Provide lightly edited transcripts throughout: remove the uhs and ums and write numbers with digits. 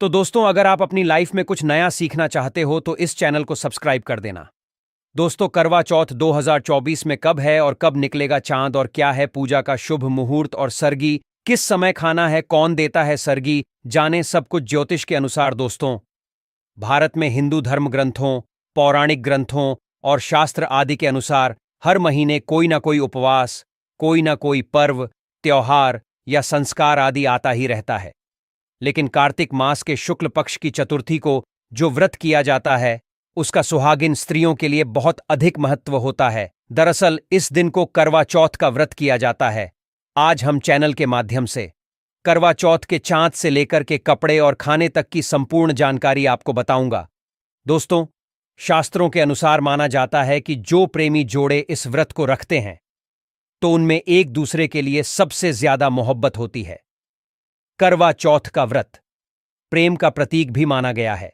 तो दोस्तों, अगर आप अपनी लाइफ में कुछ नया सीखना चाहते हो तो इस चैनल को सब्सक्राइब कर देना। दोस्तों, करवा चौथ 2024 में कब है और कब निकलेगा चांद और क्या है पूजा का शुभ मुहूर्त और सरगी किस समय खाना है, कौन देता है सरगी, जाने सब कुछ ज्योतिष के अनुसार। दोस्तों, भारत में हिंदू धर्म ग्रंथों, पौराणिक ग्रंथों और शास्त्र आदि के अनुसार हर महीने कोई ना कोई उपवास, कोई ना कोई पर्व, त्योहार या संस्कार आदि आता ही रहता है। लेकिन कार्तिक मास के शुक्ल पक्ष की चतुर्थी को जो व्रत किया जाता है उसका सुहागिन स्त्रियों के लिए बहुत अधिक महत्व होता है। दरअसल इस दिन को करवा चौथ का व्रत किया जाता है। आज हम चैनल के माध्यम से करवा चौथ के चांद से लेकर के कपड़े और खाने तक की संपूर्ण जानकारी आपको बताऊंगा। दोस्तों, शास्त्रों के अनुसार माना जाता है कि जो प्रेमी जोड़े इस व्रत को रखते हैं तो उनमें एक दूसरे के लिए सबसे ज्यादा मोहब्बत होती है। करवा चौथ का व्रत प्रेम का प्रतीक भी माना गया है।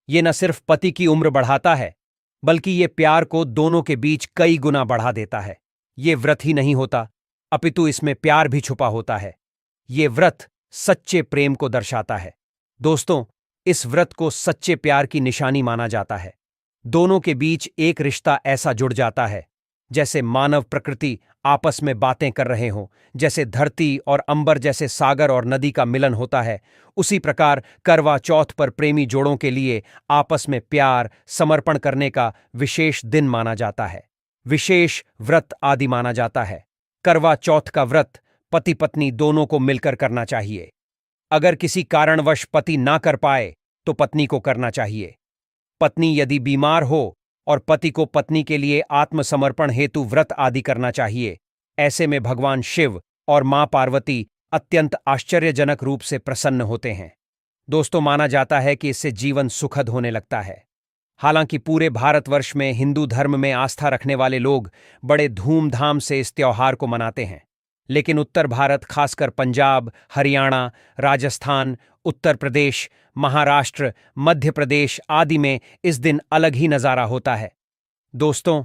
ये न सिर्फ पति की उम्र बढ़ाता है, बल्कि ये प्यार को दोनों के बीच कई गुना बढ़ा देता है। ये व्रत ही नहीं होता, अपितु इसमें प्यार भी छुपा होता है। ये व्रत सच्चे प्रेम को दर्शाता है। दोस्तों, इस व्रत को सच्चे प्यार की निशानी माना जाता है। दोनों के बीच एक रिश्ता ऐसा जुड़ जाता है जैसे मानव प्रकृति आपस में बातें कर रहे हों, जैसे धरती और अंबर जैसे सागर और नदी का मिलन होता है। उसी प्रकार करवा चौथ पर प्रेमी जोड़ों के लिए आपस में प्यार समर्पण करने का विशेष दिन माना जाता है, विशेष व्रत आदि माना जाता है। करवा चौथ का व्रत पति पत्नी दोनों को मिलकर करना चाहिए। अगर किसी कारणवश पति ना कर पाए तो पत्नी को करना चाहिए। पत्नी यदि बीमार हो और पति को पत्नी के लिए आत्मसमर्पण हेतु व्रत आदि करना चाहिए। ऐसे में भगवान शिव और मां पार्वती अत्यंत आश्चर्यजनक रूप से प्रसन्न होते हैं। दोस्तों, माना जाता है कि इससे जीवन सुखद होने लगता है। हालांकि पूरे भारतवर्ष में हिंदू धर्म में आस्था रखने वाले लोग बड़े धूमधाम से इस त्योहार को मनाते हैं, लेकिन उत्तर भारत, खासकर पंजाब, हरियाणा, राजस्थान, उत्तर प्रदेश, महाराष्ट्र, मध्य प्रदेश आदि में इस दिन अलग ही नजारा होता है। दोस्तों,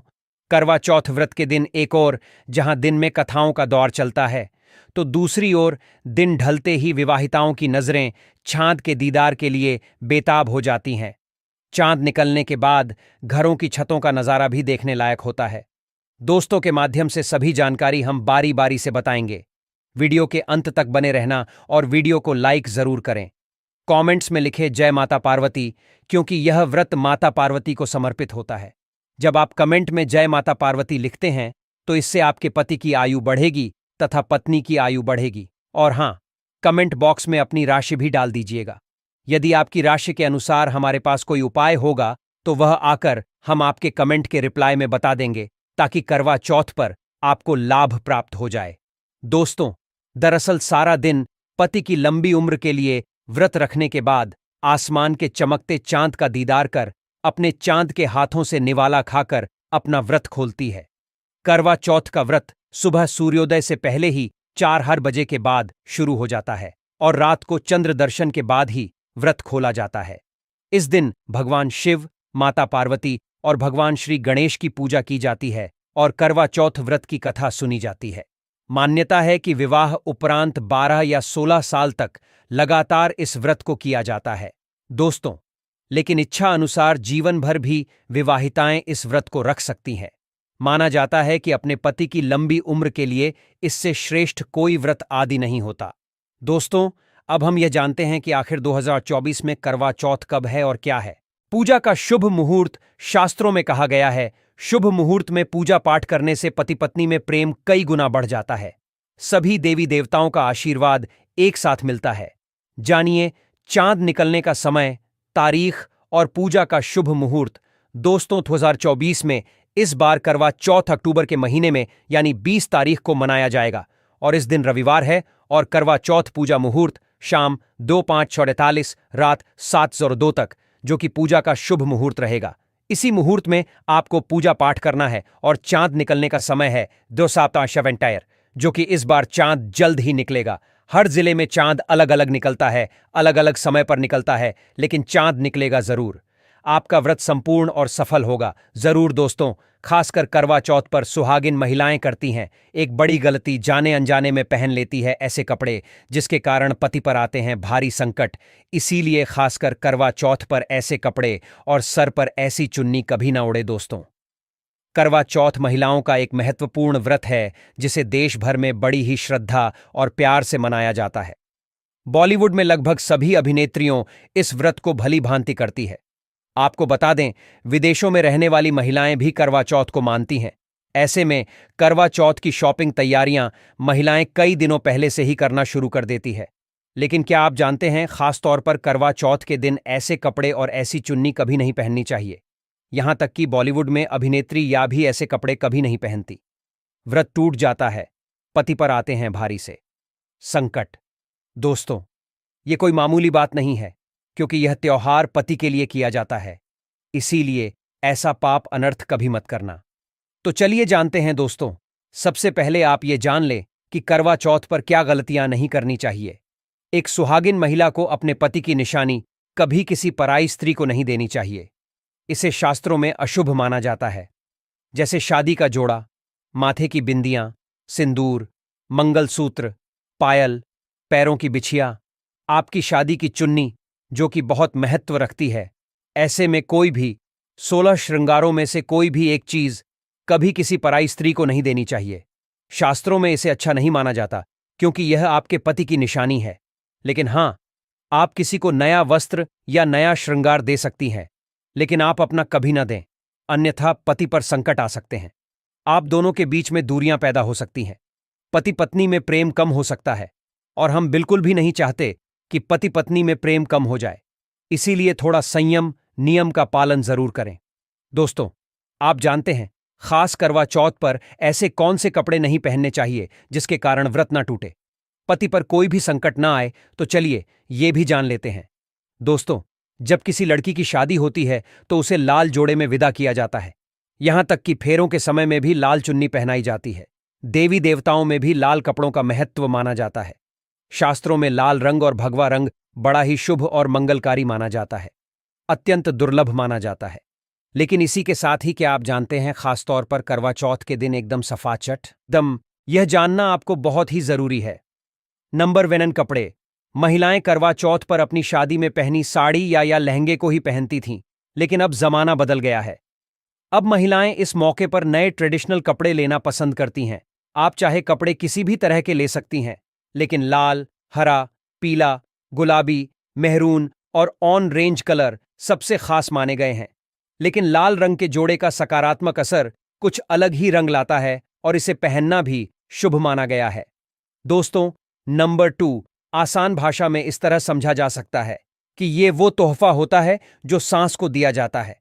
करवा चौथ व्रत के दिन एक ओर जहां दिन में कथाओं का दौर चलता है, तो दूसरी ओर दिन ढलते ही विवाहिताओं की नजरें चांद के दीदार के लिए बेताब हो जाती हैं। चांद निकलने के बाद घरों की छतों का नजारा भी देखने लायक होता है। दोस्तों के माध्यम से सभी जानकारी हम बारी बारी से बताएंगे। वीडियो के अंत तक बने रहना और वीडियो को लाइक जरूर करें। कमेंट्स में लिखे जय माता पार्वती, क्योंकि यह व्रत माता पार्वती को समर्पित होता है। जब आप कमेंट में जय माता पार्वती लिखते हैं तो इससे आपके पति की आयु बढ़ेगी तथा पत्नी की आयु बढ़ेगी। और हां, कमेंट बॉक्स में अपनी राशि भी डाल दीजिएगा। यदि आपकी राशि के अनुसार हमारे पास कोई उपाय होगा तो वह आकर हम आपके कमेंट के रिप्लाई में बता देंगे, ताकि करवा चौथ पर आपको लाभ प्राप्त हो जाए। दोस्तों, दरअसल सारा दिन पति की लंबी उम्र के लिए व्रत रखने के बाद आसमान के चमकते चांद का दीदार कर अपने चांद के हाथों से निवाला खाकर अपना व्रत खोलती है। करवा चौथ का व्रत सुबह सूर्योदय से पहले ही 4 बजे के बाद शुरू हो जाता है और रात को चंद्र दर्शन के बाद ही व्रत खोला जाता है। इस दिन भगवान शिव, माता पार्वती और भगवान श्री गणेश की पूजा की जाती है और करवा चौथ व्रत की कथा सुनी जाती है। मान्यता है कि विवाह उपरांत 12 या 16 साल तक लगातार इस व्रत को किया जाता है। दोस्तों, लेकिन इच्छा अनुसार जीवन भर भी विवाहिताएं इस व्रत को रख सकती हैं। माना जाता है कि अपने पति की लंबी उम्र के लिए इससे श्रेष्ठ कोई व्रत आदि नहीं होता। दोस्तों, अब हम यह जानते हैं कि आखिर 2024 में करवा चौथ कब है और क्या है। पूजा का शुभ मुहूर्त शास्त्रों में कहा गया है। शुभ मुहूर्त में पूजा पाठ करने से पति पत्नी में प्रेम कई गुना बढ़ जाता है। सभी देवी देवताओं का आशीर्वाद एक साथ मिलता है। जानिए चांद निकलने का समय, तारीख और पूजा का शुभ मुहूर्त। दोस्तों, 2024 में इस बार करवा चौथ अक्टूबर के महीने में यानी 20 तारीख को मनाया जाएगा और इस दिन रविवार है और करवा चौथ पूजा मुहूर्त शाम 2:05-48 रात 7:02 तक, जो कि पूजा का शुभ मुहूर्त रहेगा। इसी मुहूर्त में आपको पूजा पाठ करना है और चांद निकलने का समय है 2:07, जो कि इस बार चांद जल्द ही निकलेगा। हर जिले में चांद अलग अलग निकलता है, अलग अलग समय पर निकलता है, लेकिन चांद निकलेगा जरूर। आपका व्रत संपूर्ण और सफल होगा। जरूर दोस्तों, खासकर करवा चौथ पर सुहागिन महिलाएं करती हैं एक बड़ी गलती, जाने अनजाने में पहन लेती है ऐसे कपड़े जिसके कारण पति पर आते हैं भारी संकट। इसीलिए खासकर करवा चौथ पर ऐसे कपड़े और सर पर ऐसी चुन्नी कभी ना उड़े दोस्तों। करवा चौथ महिलाओं का एक महत्वपूर्ण व्रत है जिसे देश भर में बड़ी ही श्रद्धा और प्यार से मनाया जाता है। बॉलीवुड में लगभग सभी अभिनेत्रियों इस व्रत को भली भांति करती है। आपको बता दें, विदेशों में रहने वाली महिलाएं भी करवा चौथ को मानती हैं। ऐसे में करवा चौथ की शॉपिंग तैयारियां महिलाएं कई दिनों पहले से ही करना शुरू कर देती है। लेकिन क्या आप जानते हैं, खास तौर पर करवा चौथ के दिन ऐसे कपड़े और ऐसी चुन्नी कभी नहीं पहननी चाहिए। यहां तक कि बॉलीवुड में अभिनेत्री या भी ऐसे कपड़े कभी नहीं पहनती। व्रत टूट जाता है, पति पर आते हैं भारी से संकट। दोस्तों, ये कोई मामूली बात नहीं है, क्योंकि यह त्योहार पति के लिए किया जाता है। इसीलिए ऐसा पाप अनर्थ कभी मत करना। तो चलिए जानते हैं दोस्तों। सबसे पहले आप ये जान लें कि करवा चौथ पर क्या गलतियां नहीं करनी चाहिए। एक सुहागिन महिला को अपने पति की निशानी कभी किसी पराई स्त्री को नहीं देनी चाहिए। इसे शास्त्रों में अशुभ माना जाता है। जैसे शादी का जोड़ा, माथे की बिंदियां, सिंदूर, मंगलसूत्र, पायल, पैरों की बिछिया, आपकी शादी की चुन्नी जो कि बहुत महत्व रखती है। ऐसे में कोई भी 16 श्रृंगारों में से कोई भी एक चीज कभी किसी पराई स्त्री को नहीं देनी चाहिए। शास्त्रों में इसे अच्छा नहीं माना जाता, क्योंकि यह आपके पति की निशानी है। लेकिन हां, आप किसी को नया वस्त्र या नया श्रृंगार दे सकती हैं, लेकिन आप अपना कभी ना दें, अन्यथा पति पर संकट आ सकते हैं। आप दोनों के बीच में दूरियां पैदा हो सकती हैं। पति पत्नी में प्रेम कम हो सकता है, और हम बिल्कुल भी नहीं चाहते कि पति पत्नी में प्रेम कम हो जाए। इसीलिए थोड़ा संयम, नियम का पालन जरूर करें। दोस्तों, आप जानते हैं, खास करवा चौथ पर ऐसे कौन से कपड़े नहीं पहनने चाहिए जिसके कारण व्रत ना टूटे, पति पर कोई भी संकट ना आए। तो चलिए ये भी जान लेते हैं। दोस्तों, जब किसी लड़की की शादी होती है तो उसे लाल जोड़े में विदा किया जाता है। यहां तक कि फेरों के समय में भी लाल चुन्नी पहनाई जाती है। देवी देवताओं में भी लाल कपड़ों का महत्व माना जाता है। शास्त्रों में लाल रंग और भगवा रंग बड़ा ही शुभ और मंगलकारी माना जाता है, अत्यंत दुर्लभ माना जाता है। लेकिन इसी के साथ ही क्या आप जानते हैं, खासतौर पर करवा चौथ के दिन एकदम सफाचट दम, यह जानना आपको बहुत ही जरूरी है। नंबर 1 कपड़े। महिलाएं करवा चौथ पर अपनी शादी में पहनी साड़ी या लहंगे को ही पहनती थीं, लेकिन अब जमाना बदल गया है। अब महिलाएं इस मौके पर नए ट्रेडिशनल कपड़े लेना पसंद करती हैं। आप चाहे कपड़े किसी भी तरह के ले सकती हैं, लेकिन लाल, हरा, पीला, गुलाबी, मेहरून और ऑन रेंज कलर सबसे खास माने गए हैं। लेकिन लाल रंग के जोड़े का सकारात्मक असर कुछ अलग ही रंग लाता है और इसे पहनना भी शुभ माना गया है। दोस्तों, नंबर 2, आसान भाषा में इस तरह समझा जा सकता है कि ये वो तोहफा होता है जो सांस को दिया जाता है।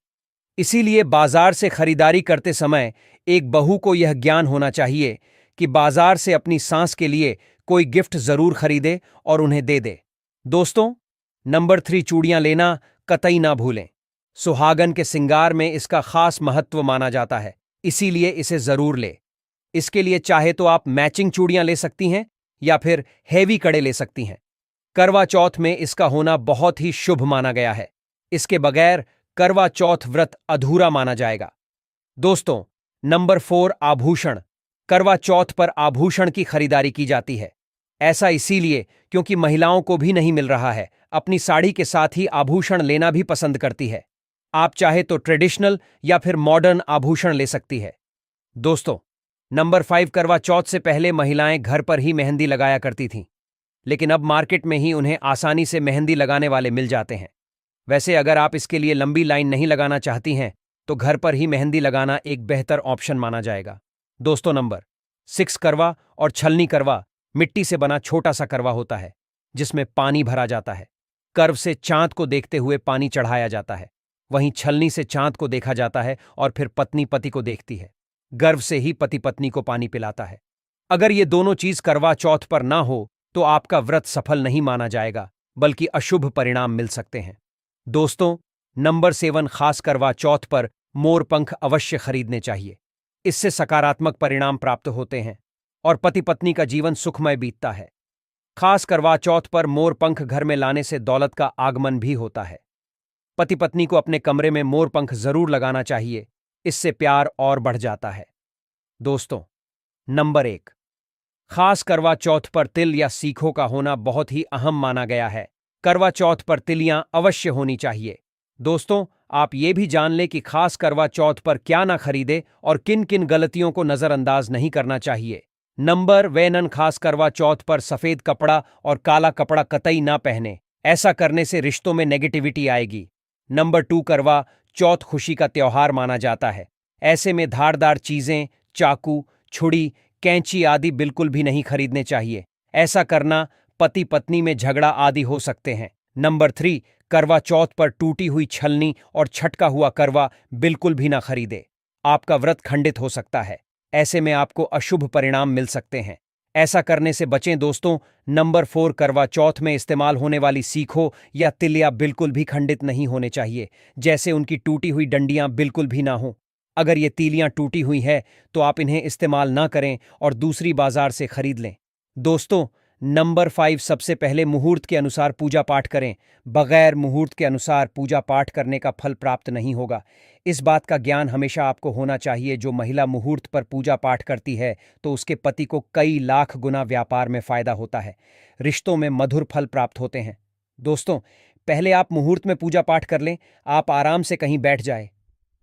इसीलिए बाजार से खरीदारी करते समय एक बहू को यह ज्ञान होना चाहिए कि बाजार से अपनी सांस के लिए कोई गिफ्ट जरूर खरीदे और उन्हें दे दे। दोस्तों, नंबर 3, चूड़ियां लेना कतई ना भूलें। सुहागन के सिंगार में इसका खास महत्व माना जाता है, इसीलिए इसे जरूर ले। इसके लिए चाहे तो आप मैचिंग चूड़ियां ले सकती हैं या फिर हेवी कड़े ले सकती हैं। करवा चौथ में इसका होना बहुत ही शुभ माना गया है। इसके बगैर करवा चौथ व्रत अधूरा माना जाएगा। दोस्तों, नंबर 4, आभूषण। करवा चौथ पर आभूषण की खरीदारी की जाती है। ऐसा इसीलिए क्योंकि महिलाओं को भी नहीं मिल रहा है, अपनी साड़ी के साथ ही आभूषण लेना भी पसंद करती है। आप चाहे तो ट्रेडिशनल या फिर मॉडर्न आभूषण ले सकती है। दोस्तों, नंबर 5, करवा चौथ से पहले महिलाएं घर पर ही मेहंदी लगाया करती थीं, लेकिन अब मार्केट में ही उन्हें आसानी से मेहंदी लगाने वाले मिल जाते हैं। वैसे अगर आप इसके लिए लंबी लाइन नहीं लगाना चाहती हैं तो घर पर ही मेहंदी लगाना एक बेहतर ऑप्शन माना जाएगा। दोस्तों, नंबर 6, करवा और छलनी। करवा मिट्टी से बना छोटा सा करवा होता है जिसमें पानी भरा जाता है। कर्व से चांद को देखते हुए पानी चढ़ाया जाता है, वहीं छलनी से चांद को देखा जाता है और फिर पत्नी पति को देखती है। गर्व से ही पति पत्नी को पानी पिलाता है। अगर ये दोनों चीज करवा चौथ पर ना हो तो आपका व्रत सफल नहीं माना जाएगा, बल्कि अशुभ परिणाम मिल सकते हैं। दोस्तों, नंबर 7, खास करवा चौथ पर मोर पंख अवश्य खरीदने चाहिए। इससे सकारात्मक परिणाम प्राप्त होते हैं और पति पत्नी का जीवन सुखमय बीतता है। खास करवा चौथ पर मोर पंख घर में लाने से दौलत का आगमन भी होता है। पति पत्नी को अपने कमरे में मोर पंख जरूर लगाना चाहिए, इससे प्यार और बढ़ जाता है। दोस्तों, नंबर 1, खास करवा चौथ पर तिल या सीखों का होना बहुत ही अहम माना गया है। करवा चौथ पर तिलियां अवश्य होनी चाहिए। दोस्तों, आप ये भी जान लें कि खास करवा चौथ पर क्या ना खरीदे और किन किन गलतियों को नजरअंदाज नहीं करना चाहिए। नंबर वेनन, खास करवा चौथ पर सफेद कपड़ा और काला कपड़ा कतई ना पहने, ऐसा करने से रिश्तों में नेगेटिविटी आएगी। नंबर 2, करवा चौथ खुशी का त्योहार माना जाता है। ऐसे में धारदार चीजें, चाकू, छुरी, कैंची आदि बिल्कुल भी नहीं खरीदने चाहिए। ऐसा करना पति पत्नी में झगड़ा आदि हो सकते हैं। नंबर 3, करवा चौथ पर टूटी हुई छलनी और छटका हुआ करवा बिल्कुल भी ना खरीदे, आपका व्रत खंडित हो सकता है। ऐसे में आपको अशुभ परिणाम मिल सकते हैं, ऐसा करने से बचें दोस्तों। नंबर 4, करवा चौथ में इस्तेमाल होने वाली सीखों या तिलिया बिल्कुल भी खंडित नहीं होने चाहिए, जैसे उनकी टूटी हुई डंडियां बिल्कुल भी ना हो। अगर ये तीलियां टूटी हुई है तो आप इन्हें इस्तेमाल ना करें और दूसरी बाजार से खरीद लें। दोस्तों, नंबर 5, सबसे पहले मुहूर्त के अनुसार पूजा पाठ करें। बगैर मुहूर्त के अनुसार पूजा पाठ करने का फल प्राप्त नहीं होगा। इस बात का ज्ञान हमेशा आपको होना चाहिए। जो महिला मुहूर्त पर पूजा पाठ करती है तो उसके पति को कई लाख गुना व्यापार में फायदा होता है, रिश्तों में मधुर फल प्राप्त होते हैं। दोस्तों, पहले आप मुहूर्त में पूजा पाठ कर लें, आप आराम से कहीं बैठ जाए।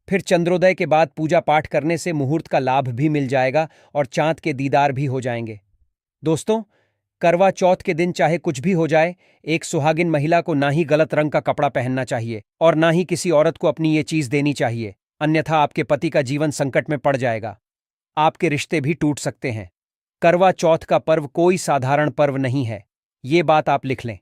फिर चंद्रोदय के बाद पूजा पाठ करने से मुहूर्त का लाभ भी मिल जाएगा और चांद के दीदार भी हो जाएंगे। दोस्तों, करवा चौथ के दिन चाहे कुछ भी हो जाए, एक सुहागिन महिला को ना ही गलत रंग का कपड़ा पहनना चाहिए और ना ही किसी औरत को अपनी ये चीज देनी चाहिए, अन्यथा आपके पति का जीवन संकट में पड़ जाएगा, आपके रिश्ते भी टूट सकते हैं। करवा चौथ का पर्व कोई साधारण पर्व नहीं है, ये बात आप लिख लें।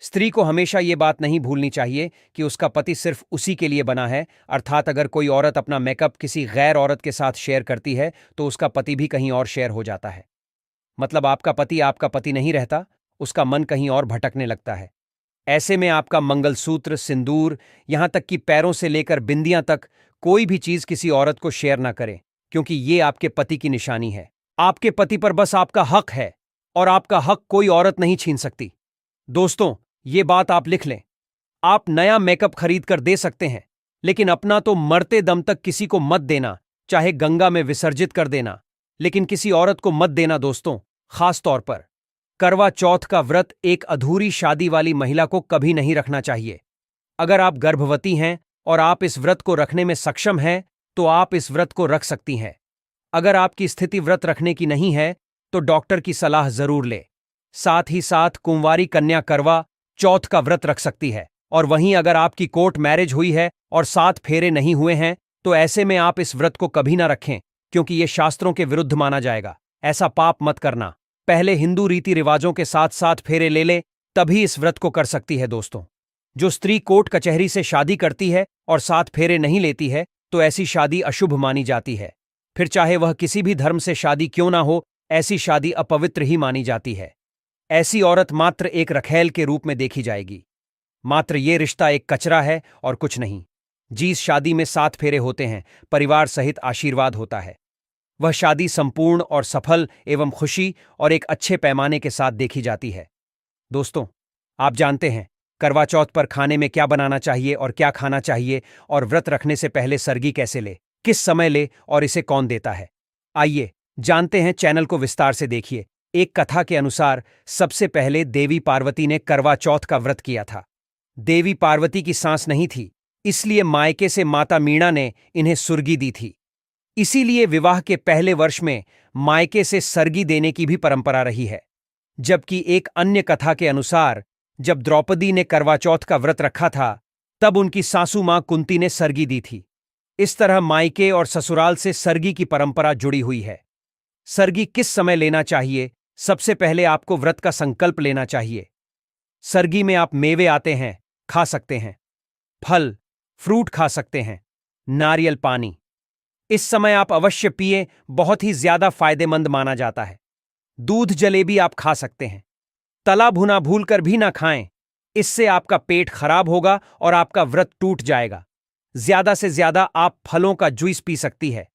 स्त्री को हमेशा ये बात नहीं भूलनी चाहिए कि उसका पति सिर्फ उसी के लिए बना है, अर्थात अगर कोई औरत अपना मेकअप किसी गैर औरत के साथ शेयर करती है तो उसका पति भी कहीं और शेयर हो जाता है। मतलब आपका पति नहीं रहता, उसका मन कहीं और भटकने लगता है। ऐसे में आपका मंगलसूत्र, सिंदूर, यहां तक कि पैरों से लेकर बिंदियां तक कोई भी चीज किसी औरत को शेयर ना करें, क्योंकि ये आपके पति की निशानी है। आपके पति पर बस आपका हक है और आपका हक कोई औरत नहीं छीन सकती। दोस्तों, ये बात आप लिख लें। आप नया मेकअप खरीद कर दे सकते हैं, लेकिन अपना तो मरते दम तक किसी को मत देना, चाहे गंगा में विसर्जित कर देना, लेकिन किसी औरत को मत देना। दोस्तों, खास तौर पर करवा चौथ का व्रत एक अधूरी शादी वाली महिला को कभी नहीं रखना चाहिए। अगर आप गर्भवती हैं और आप इस व्रत को रखने में सक्षम हैं तो आप इस व्रत को रख सकती हैं। अगर आपकी स्थिति व्रत रखने की नहीं है तो डॉक्टर की सलाह जरूर ले। साथ ही साथ कुंवारी कन्या करवा चौथ का व्रत रख सकती है। और वहीं अगर आपकी कोर्ट मैरिज हुई है और 7 फेरे नहीं हुए हैं तो ऐसे में आप इस व्रत को कभी ना रखें, क्योंकि यह शास्त्रों के विरुद्ध माना जाएगा। ऐसा पाप मत करना। पहले हिंदू रीति रिवाजों के साथ 7 फेरे ले ले, तभी इस व्रत को कर सकती है। दोस्तों, जो स्त्री कोर्ट कचहरी से शादी करती है और 7 फेरे नहीं लेती है तो ऐसी शादी अशुभ मानी जाती है। फिर चाहे वह किसी भी धर्म से शादी क्यों ना हो, ऐसी शादी अपवित्र ही मानी जाती है। ऐसी औरत मात्र एक रखैल के रूप में देखी जाएगी। मात्र ये रिश्ता एक कचरा है और कुछ नहीं। जिस शादी में 7 फेरे होते हैं, परिवार सहित आशीर्वाद होता है, वह शादी संपूर्ण और सफल एवं खुशी और एक अच्छे पैमाने के साथ देखी जाती है। दोस्तों, आप जानते हैं करवा चौथ पर खाने में क्या बनाना चाहिए और क्या खाना चाहिए, और व्रत रखने से पहले सरगी कैसे ले, किस समय ले और इसे कौन देता है? आइए जानते हैं, चैनल को विस्तार से देखिए। एक कथा के अनुसार सबसे पहले देवी पार्वती ने करवा चौथ का व्रत किया था। देवी पार्वती की सांस नहीं थी, इसलिए मायके से माता मीणा ने इन्हें सुर्गी दी थी। इसीलिए विवाह के पहले वर्ष में मायके से सरगी देने की भी परंपरा रही है। जबकि एक अन्य कथा के अनुसार जब द्रौपदी ने करवा चौथ का व्रत रखा था तब उनकी सासू मां कुंती ने सरगी दी थी। इस तरह मायके और ससुराल से सरगी की परंपरा जुड़ी हुई है। सरगी किस समय लेना चाहिए? सबसे पहले आपको व्रत का संकल्प लेना चाहिए। सरगी में आप मेवे आते हैं, खा सकते हैं, फल फ्रूट खा सकते हैं, नारियल पानी इस समय आप अवश्य पिए, बहुत ही ज्यादा फायदेमंद माना जाता है। दूध जलेबी आप खा सकते हैं, तला भुना भूलकर भी ना खाएं, इससे आपका पेट खराब होगा और आपका व्रत टूट जाएगा। ज्यादा से ज्यादा आप फलों का जूस पी सकती है।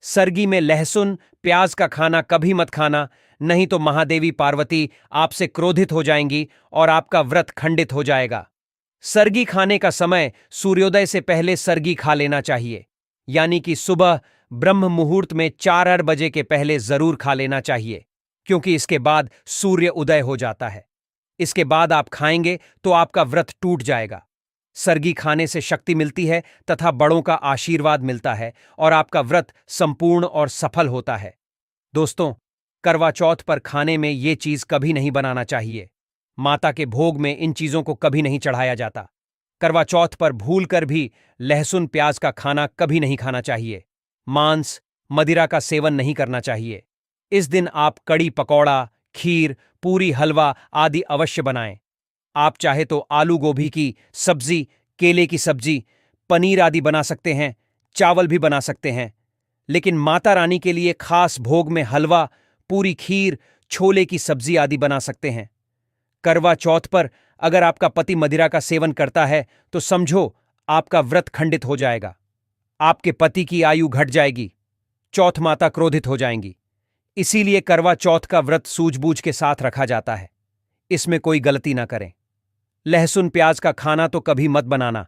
सरगी में लहसुन प्याज का खाना कभी मत खाना, नहीं तो महादेवी पार्वती आपसे क्रोधित हो जाएंगी और आपका व्रत खंडित हो जाएगा। सरगी खाने का समय सूर्योदय से पहले सरगी खा लेना चाहिए, यानी कि सुबह ब्रह्म मुहूर्त में 4 बजे के पहले जरूर खा लेना चाहिए, क्योंकि इसके बाद सूर्य उदय हो जाता है। इसके बाद आप खाएंगे तो आपका व्रत टूट जाएगा। सरगी खाने से शक्ति मिलती है तथा बड़ों का आशीर्वाद मिलता है और आपका व्रत संपूर्ण और सफल होता है। दोस्तों, करवा चौथ पर खाने में ये चीज कभी नहीं बनाना चाहिए। माता के भोग में इन चीजों को कभी नहीं चढ़ाया जाता। करवा चौथ पर भूल कर भी लहसुन प्याज का खाना कभी नहीं खाना चाहिए। मांस, मदिरा का सेवन नहीं करना चाहिए। इस दिन आप कड़ी पकौड़ा, खीर, पूरी, हलवा आदि अवश्य बनाएं। आप चाहे तो आलू गोभी की सब्जी, केले की सब्जी, पनीर आदि बना सकते हैं, चावल भी बना सकते हैं। लेकिन माता रानी के लिए खास भोग में हलवा, पूरी, खीर, छोले की सब्जी आदि बना सकते हैं। करवा चौथ पर अगर आपका पति मदिरा का सेवन करता है तो समझो आपका व्रत खंडित हो जाएगा। आपके पति की आयु घट जाएगी। चौथ माता क्रोधित हो जाएंगी। इसीलिए करवा चौथ का व्रत सूझबूझ के साथ रखा जाता है। इसमें कोई गलती ना करें। लहसुन प्याज का खाना तो कभी मत बनाना,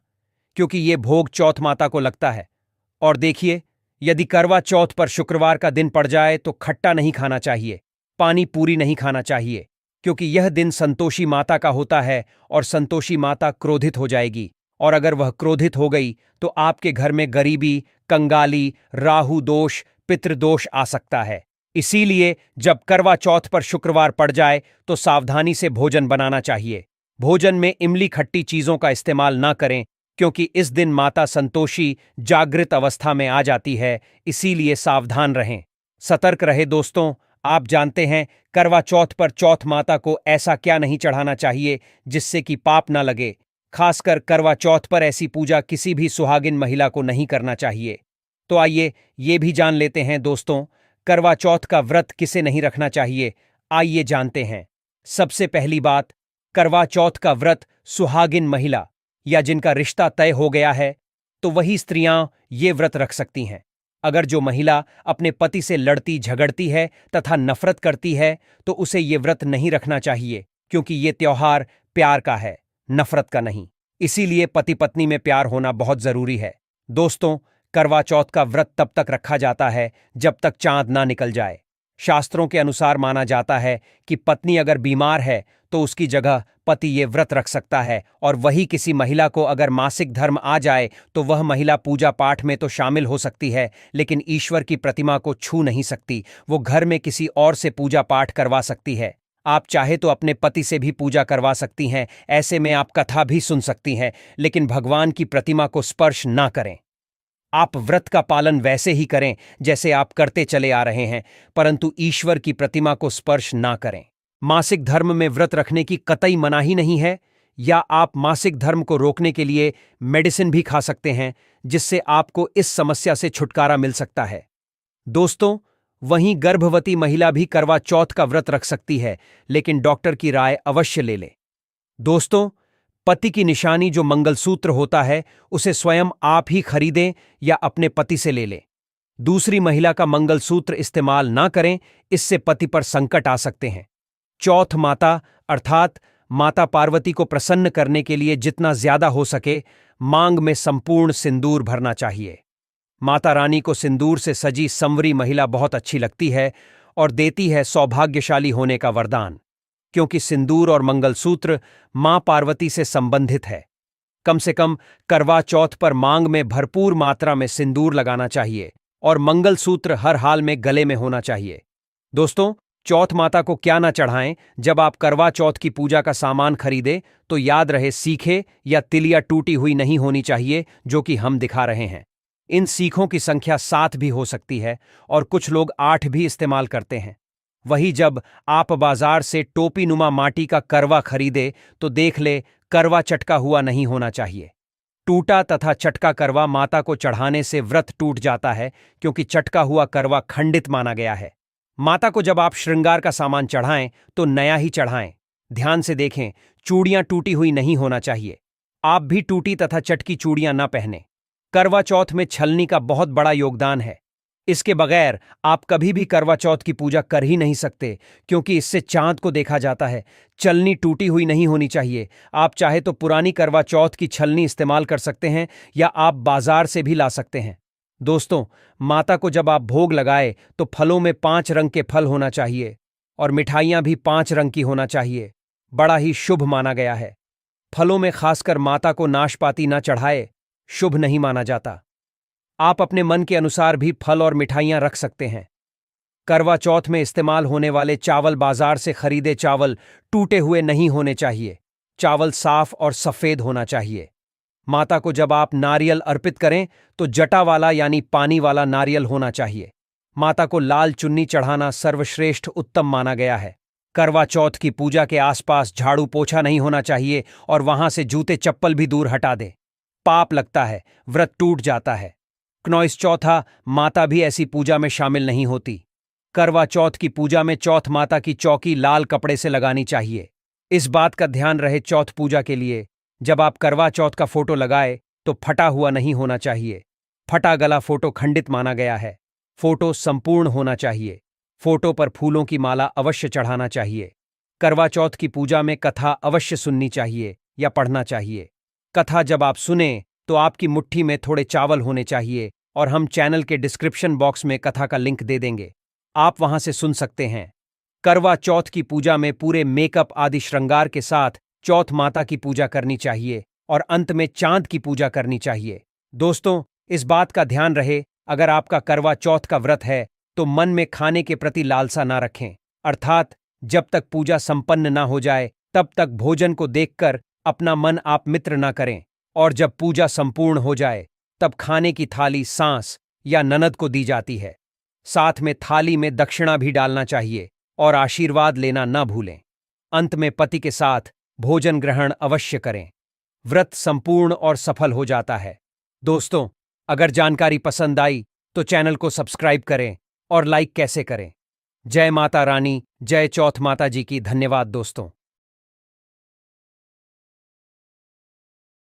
क्योंकि ये भोग चौथ माता को लगता है। और देखिए, यदि करवा चौथ पर शुक्रवार का दिन पड़ जाए तो खट्टा नहीं खाना चाहिए, पानी पूरी नहीं खाना चाहिए, क्योंकि यह दिन संतोषी माता का होता है और संतोषी माता क्रोधित हो जाएगी। और अगर वह क्रोधित हो गई तो आपके घर में गरीबी, कंगाली, राहु दोष, पितृदोष आ सकता है। इसीलिए जब करवा चौथ पर शुक्रवार पड़ जाए तो सावधानी से भोजन बनाना चाहिए। भोजन में इमली खट्टी चीजों का इस्तेमाल न करें, क्योंकि इस दिन माता संतोषी जागृत अवस्था में आ जाती है। इसीलिए सावधान रहें, सतर्क रहे। दोस्तों, आप जानते हैं करवा चौथ पर चौथ माता को ऐसा क्या नहीं चढ़ाना चाहिए जिससे कि पाप न लगे। खासकर करवा चौथ पर ऐसी पूजा किसी भी सुहागिन महिला को नहीं करना चाहिए। तो आइए ये भी जान लेते हैं दोस्तों, करवा चौथ का व्रत किसे नहीं रखना चाहिए। आइए जानते हैं। सबसे पहली बात, करवा चौथ का व्रत सुहागिन महिला या जिनका रिश्ता तय हो गया है तो वही स्त्रियां ये व्रत रख सकती हैं। अगर जो महिला अपने पति से लड़ती झगड़ती है तथा नफरत करती है तो उसे ये व्रत नहीं रखना चाहिए, क्योंकि ये त्योहार प्यार का है, नफरत का नहीं। इसीलिए पति पत्नी में प्यार होना बहुत जरूरी है। दोस्तों, करवा चौथ का व्रत तब तक रखा जाता है जब तक चांद ना निकल जाए। शास्त्रों के अनुसार माना जाता है कि पत्नी अगर बीमार है तो उसकी जगह पति ये व्रत रख सकता है, और वही किसी महिला को अगर मासिक धर्म आ जाए तो वह महिला पूजा पाठ में तो शामिल हो सकती है, लेकिन ईश्वर की प्रतिमा को छू नहीं सकती। वो घर में किसी और से पूजा पाठ करवा सकती है। आप चाहे तो अपने पति से भी पूजा करवा सकती हैं, ऐसे में आप कथा भी सुन सकती हैं, लेकिन भगवान की प्रतिमा को स्पर्श ना करें। आप व्रत का पालन वैसे ही करें जैसे आप करते चले आ रहे हैं, परंतु ईश्वर की प्रतिमा को स्पर्श ना करें। मासिक धर्म में व्रत रखने की कतई मनाही नहीं है, या आप मासिक धर्म को रोकने के लिए मेडिसिन भी खा सकते हैं, जिससे आपको इस समस्या से छुटकारा मिल सकता है। दोस्तों, वहीं गर्भवती महिला भी करवा चौथ का व्रत रख सकती है, लेकिन डॉक्टर की राय अवश्य ले ले। दोस्तों, पति की निशानी जो मंगलसूत्र होता है उसे स्वयं आप ही खरीदें या अपने पति से ले लें। दूसरी महिला का मंगलसूत्र इस्तेमाल ना करें, इससे पति पर संकट आ सकते हैं। चौथ माता अर्थात माता पार्वती को प्रसन्न करने के लिए जितना ज्यादा हो सके मांग में संपूर्ण सिंदूर भरना चाहिए। माता रानी को सिंदूर से सजी संवरी महिला बहुत अच्छी लगती है और देती है सौभाग्यशाली होने का वरदान, क्योंकि सिंदूर और मंगलसूत्र मां पार्वती से संबंधित है। कम से कम करवा चौथ पर मांग में भरपूर मात्रा में सिंदूर लगाना चाहिए और मंगलसूत्र हर हाल में गले में होना चाहिए। दोस्तों, चौथ माता को क्या ना चढ़ाएं। जब आप करवा चौथ की पूजा का सामान खरीदें तो याद रहे सीखे या तिलिया टूटी हुई नहीं होनी चाहिए, जो कि हम दिखा रहे हैं। इन सीखों की संख्या 7 भी हो सकती है और कुछ लोग 8 भी इस्तेमाल करते हैं। वही जब आप बाजार से टोपी नुमा माटी का करवा खरीदे तो देख ले करवा चटका हुआ नहीं होना चाहिए। टूटा तथा चटका करवा माता को चढ़ाने से व्रत टूट जाता है, क्योंकि चटका हुआ करवा खंडित माना गया है। माता को जब आप श्रृंगार का सामान चढ़ाएं तो नया ही चढ़ाएं। ध्यान से देखें, चूड़ियां टूटी हुई नहीं होना चाहिए। आप भी टूटी तथा चटकी चूड़ियां न पहने। करवा चौथ में छलनी का बहुत बड़ा योगदान है। इसके बगैर आप कभी भी करवा चौथ की पूजा कर ही नहीं सकते, क्योंकि इससे चांद को देखा जाता है। छलनी टूटी हुई नहीं होनी चाहिए। आप चाहे तो पुरानी करवा चौथ की छलनी इस्तेमाल कर सकते हैं, या आप बाजार से भी ला सकते हैं। दोस्तों, माता को जब आप भोग लगाए तो फलों में 5 रंग के फल होना चाहिए, और मिठाइयां भी 5 रंग की होना चाहिए। बड़ा ही शुभ माना गया है। फलों में खासकर माता को नाशपाती ना चढ़ाए, शुभ नहीं माना जाता। आप अपने मन के अनुसार भी फल और मिठाइयां रख सकते हैं। करवा चौथ में इस्तेमाल होने वाले चावल बाजार से खरीदे चावल टूटे हुए नहीं होने चाहिए। चावल साफ और सफेद होना चाहिए। माता को जब आप नारियल अर्पित करें तो जटा वाला यानी पानी वाला नारियल होना चाहिए। माता को लाल चुन्नी चढ़ाना सर्वश्रेष्ठ उत्तम माना गया है। करवा चौथ की पूजा के आसपास झाड़ू पोछा नहीं होना चाहिए, और वहां से जूते चप्पल भी दूर हटा दें। पाप लगता है, व्रत टूट जाता है। क्नॉइस चौथा, माता भी ऐसी पूजा में शामिल नहीं होती। करवा चौथ की पूजा में चौथ माता की चौकी लाल कपड़े से लगानी चाहिए। इस बात का ध्यान रहे चौथ पूजा के लिए, जब आप करवा चौथ का फोटो लगाए तो फटा हुआ नहीं होना चाहिए। फटा गला फोटो खंडित माना गया है। फोटो संपूर्ण होना चाहिए। फोटो पर फूलों की माला अवश्य चढ़ाना चाहिए। करवा चौथ की पूजा में कथा अवश्य सुननी चाहिए या पढ़ना चाहिए। कथा जब आप सुने तो आपकी मुट्ठी में थोड़े चावल होने चाहिए, और हम चैनल के डिस्क्रिप्शन बॉक्स में कथा का लिंक दे देंगे। आप वहां से सुन सकते हैं। करवा चौथ की पूजा में पूरे मेकअप आदि श्रृंगार के साथ चौथ माता की पूजा करनी चाहिए, और अंत में चांद की पूजा करनी चाहिए। दोस्तों, इस बात का ध्यान रहे, अगर आपका करवा चौथ का व्रत है तो मन में खाने के प्रति लालसा ना रखें। अर्थात जब तक पूजा संपन्न ना हो जाए तब तक भोजन को देखकर अपना मन आप मित्र ना करें, और जब पूजा संपूर्ण हो जाए तब खाने की थाली सांस या ननद को दी जाती है। साथ में थाली में दक्षिणा भी डालना चाहिए, और आशीर्वाद लेना न भूलें। अंत में पति के साथ भोजन ग्रहण अवश्य करें। व्रत संपूर्ण और सफल हो जाता है। दोस्तों, अगर जानकारी पसंद आई तो चैनल को सब्सक्राइब करें, और लाइक कैसे करें। जय माता रानी, जय चौथ माता जी की। धन्यवाद दोस्तों।